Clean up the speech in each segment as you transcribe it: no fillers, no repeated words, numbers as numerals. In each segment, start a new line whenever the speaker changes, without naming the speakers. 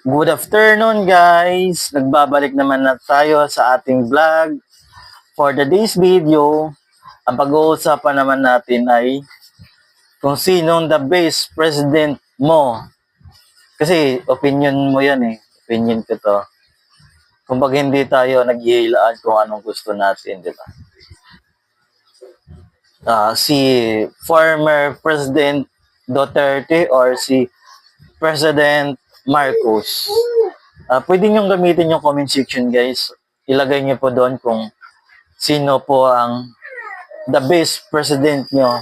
Good afternoon guys! Nagbabalik naman na tayo sa ating vlog. For today's video, ang pag-uusapan naman natin ay kung sinong the best president mo. Kasi opinion mo yan eh. Opinion ko to. Kung pag hindi tayo nag-iilaan kung anong gusto natin, di ba? Si former President Duterte or si President Marcos. Pwede nyo gamitin yung comment section guys. Ilagay nyo po doon kung sino po ang the best president nyo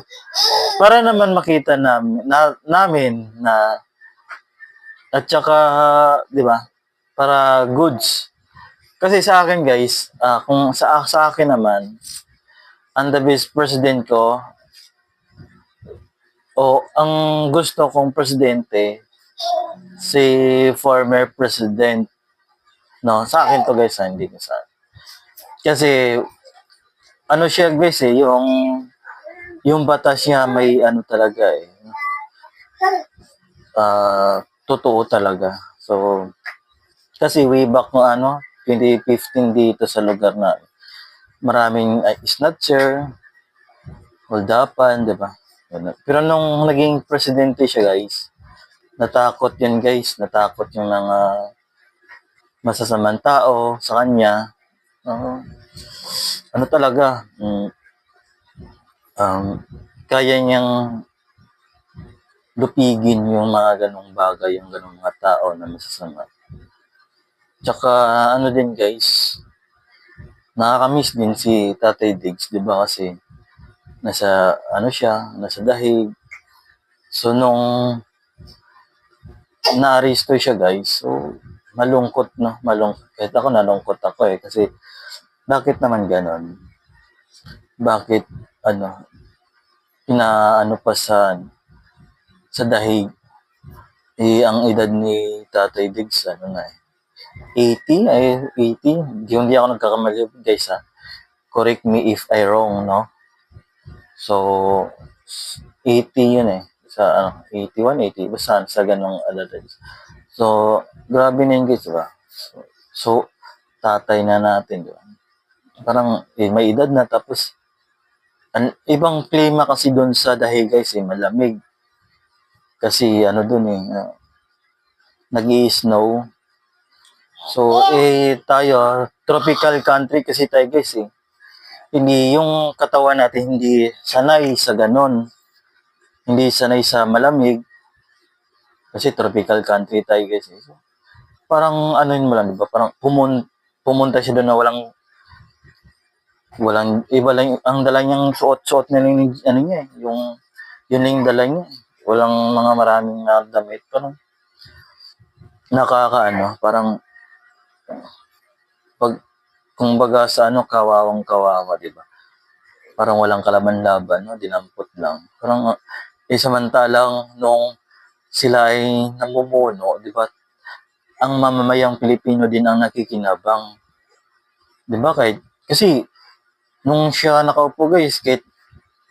para naman makita namin na at saka, di ba, para goods. Kasi sa akin guys, kung sa akin naman, ang the best president ko o ang gusto kong presidente si former president, no, sa akin to guys, hindi ko sa kasi ano siya guys eh, yung batas niya may ano talaga eh, totoo talaga. So, kasi way back no 2015 dito sa lugar na maraming snatcher, holdapan, di ba? Pero nung naging presidente siya guys, natakot yan guys, natakot yung mga masasamang tao sa kanya. Ano talaga, kaya niyang lupigin yung mga ganong bagay, yung ganong mga tao na masasama. Tsaka ano din guys, nakakamiss din si Tatay Diggs, di ba? Kasi nasa dahig. So nung naaresto siya guys, so malungkot no, malungkot. Kahit ako nalungkot ako eh, kasi bakit naman ganon? Bakit inaano pa sa dahig? Ang edad ni Tatay Diggs, 80? 80? Hindi ako nagkakamali guys ha. Correct me if I wrong, no? So, 80 yun eh. Sa 81, 80, basta sa ganong edad. So, grabe na yun guys, diba? So, tatay na natin, diba? Parang may edad na, tapos ibang klima kasi doon sa dahig guys eh, malamig. Kasi doon eh, nag-i-snow. So, tayo, tropical country kasi tayo guys eh. Hindi, yung katawan natin hindi sanay sa ganon. Hindi sanay sa malamig. Kasi tropical country tayo guys eh. So, parang mo lang, diba? Parang pumunta siya doon na walang, iba lang, ang dala niyang suot-suot na lang, niya eh. Yun lang yung dala niya. Walang mga maraming damit. Parang, parang, kung baga sa kawawang kawawa, di ba? Parang walang kalaban-laban, no? Dinampot lang. Parang, samantalang nung sila ay namumuno, di ba? Ang mamamayang Pilipino din ang nakikinabang. Di ba? Kasi, nung siya nakaupo guys, kahit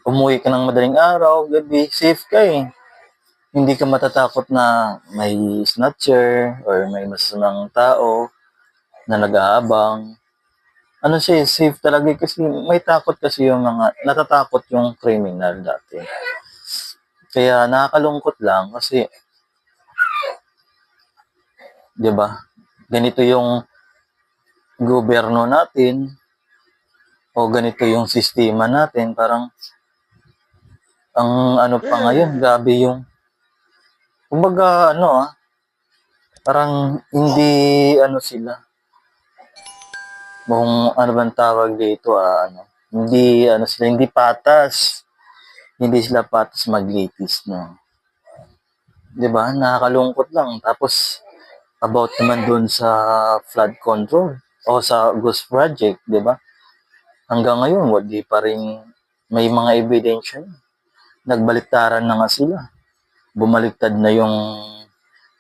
umuwi ka ng madaling araw, gabi, safe ka eh. Hindi ka matatakot na may snatcher or may masamang tao na nag-aabang. Siya, safe talaga kasi may takot kasi yung natatakot yung criminal dati. Kaya nakakalungkot lang kasi, di ba, ganito yung gobyerno natin o ganito yung sistema natin, parang ang pa ngayon, grabe yung kumbaga parang hindi sila kung bang tawag dito hindi sila hindi patas, hindi sila patas maglitis, no. 'Di ba? Nakakalungkot lang. Tapos about naman doon sa flood control o sa Ghost Project, 'di ba? Hanggang ngayon, di pa rin may mga ebidensya. Nagbaliktaran na nga sila. Bumaliktad na yung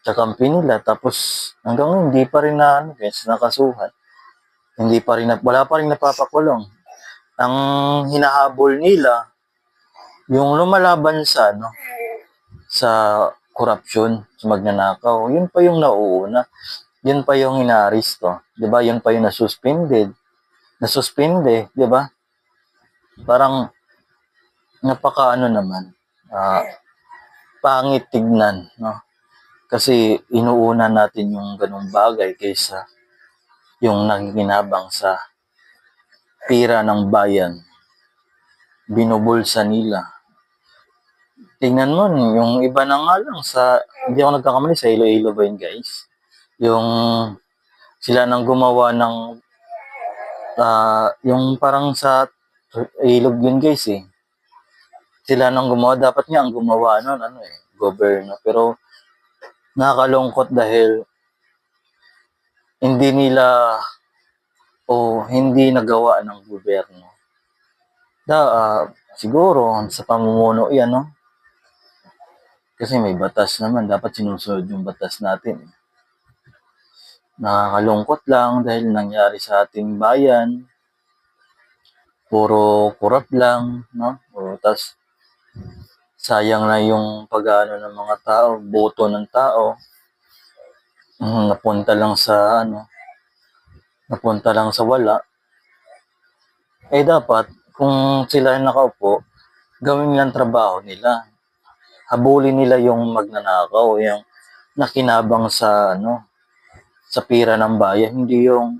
kakampi nila. Tapos hanggang ngayon, hindi pa rin nakasuhan. Hindi pa rin, wala pa rin napapakulong. Ang hinahabol nila, yung lumalaban sa korupsyon, sa magnanakaw. Yun pa yung nauuna. Yun pa yung inaaresto. 'Di ba? Yun pa yung nasuspende, 'di ba? Parang napakaano naman, ah, pangit tignan, no? Kasi inuuna natin yung ganung bagay kaysa yung nakikinabang sa pira ng bayan, binubulsa nila. Tingnan mo, yung iba na nga lang sa, hindi ako nagkakamali, sa Iloilo ba yun, guys? Yung sila nang gumawa ng, yung parang sa ilog yun, guys, eh. Sila nang gumawa, dapat nga ang gumawa nun, ano eh, gobyerno. Pero nakakalungkot dahil hindi nila o hindi nagawa ng gobyerno. Siguro sa pamumuno 'yan, no? Kasi may batas naman, dapat sinusunod yung batas natin. Nakakalungkot lang dahil nangyari sa ating bayan, puro kurap lang, no? Tas sayang na yung pag-aano ng mga tao, boto ng tao. Napunta lang sa ano, napunta lang sa wala. Eh dapat kung sila yung nakaupo, gawin nilang trabaho nila. Habulin nila yung magnanakaw, yung nakinabang sa ano, sa pira ng bayan, hindi yung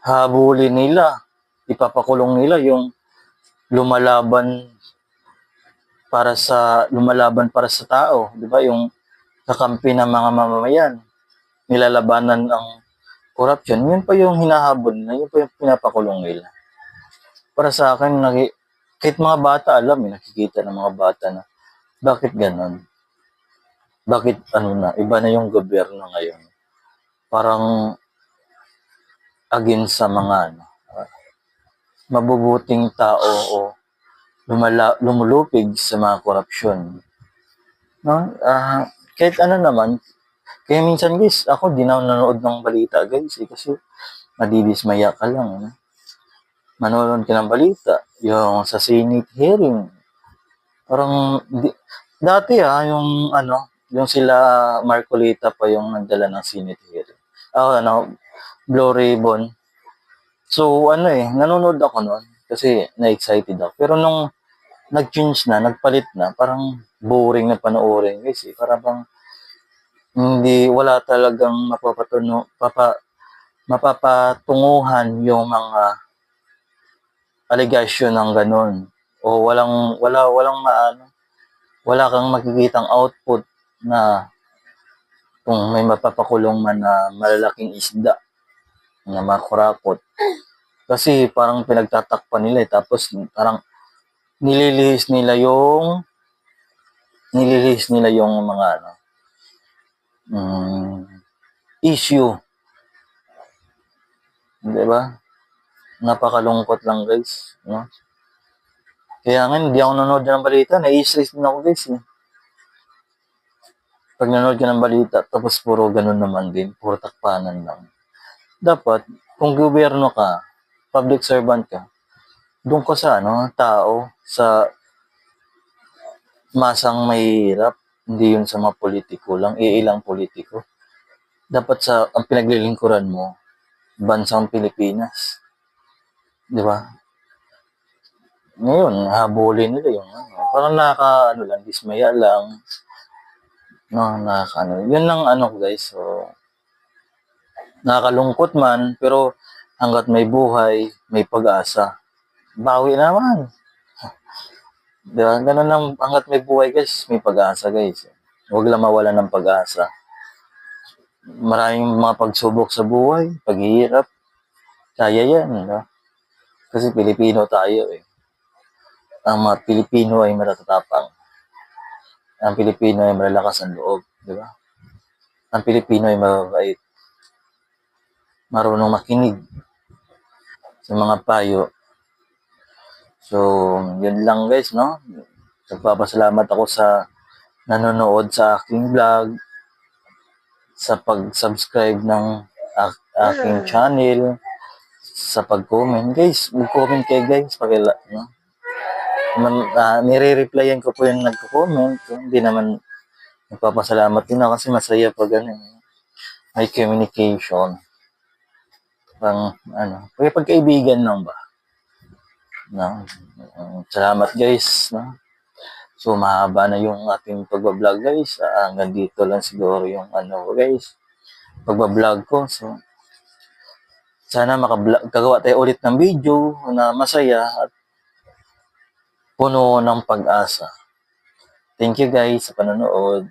habulin nila, ipapakulong nila yung lumalaban lumalaban para sa tao, 'di ba? Yung kakampi ng mga mamamayan, nilalabanan ang corruption, yun pa yung hinahabol nila, yun pa yung pinapakulong nila. Para sa akin, kahit mga bata alam, nakikita ng mga bata na bakit ganon? Bakit ano na, iba na yung gobyerno ngayon. Parang against sa mga ano, mabubuting tao o lumulupig sa mga korupsyon. No? Kahit ano naman, kaya minsan guys, ako di na nanonood ng balita guys, kasi madidismaya ka lang. No? Manonood ka ng balita, yung sa Senate hearing, parang, dati yung ano, yung sila Marcolita pa yung nagdala ng Senate hearing. Blue Ribbon. So, ano nanonood ako noon kasi na-excited ako. Pero nung nag-change na, nagpalit na, parang boring na panoorin guys eh. Parang bang wala talagang mapapatunguhan yung mga allegation ng ganun. O wala kang makikitang output na kung may mapapakulong man na malalaking isda na makurakot. Kasi parang pinagtatakpan nila tapos parang nililihis nila yung mga ano, issue. 'Di ba? Napakalungkot lang guys, no? Kaya nga hindi ako nanonood ng balita, nai-stress din ako guys eh. Pag nanonood ka ng balita, tapos puro ganun naman din, puro takpanan lang. Dapat, kung gobyerno ka, public servant ka, doon ka sa tao, sa masang mahihirap, hindi yun sa mga politiko lang, iilang politiko. Dapat ang pinaglilingkuran mo, bansang Pilipinas. Di ba? Ngayon, habulin nila yung parang dismaya lang. No, yun lang guys. So, nakakalungkot man, pero hanggat may buhay, may pag-asa. Bawi naman. Diba? Ganun lang, hanggat may buhay guys, may pag-asa guys. Huwag lang mawalan ng pag-asa. Maraming mga pagsubok sa buhay, paghihirap. Kaya yan, no? Kasi Pilipino tayo eh. Ang mga Pilipino ay matatatapang. Ang Pilipino ay malalakas ang loob, di ba? Ang Pilipino ay mababait. Marunong makinig sa mga payo. So, yun lang guys, no? Nagpapasalamat ako sa nanonood sa aking vlog, sa pag-subscribe ng aking channel, sa pag-comment. Guys, mag-comment kayo guys. No? Nire-replyan ko po yung nagko-comment. So, hindi naman nagpapasalamat din ako kasi masaya pag may communication. Pagkaibigan lang ba? No? Salamat guys. No? So, mahaba na yung ating pagbablog guys. Hanggang dito lang siguro yung guys, pagbablog ko. So, sana makagawa tayo ulit ng video na masaya at puno ng pag-asa. Thank you guys sa panonood.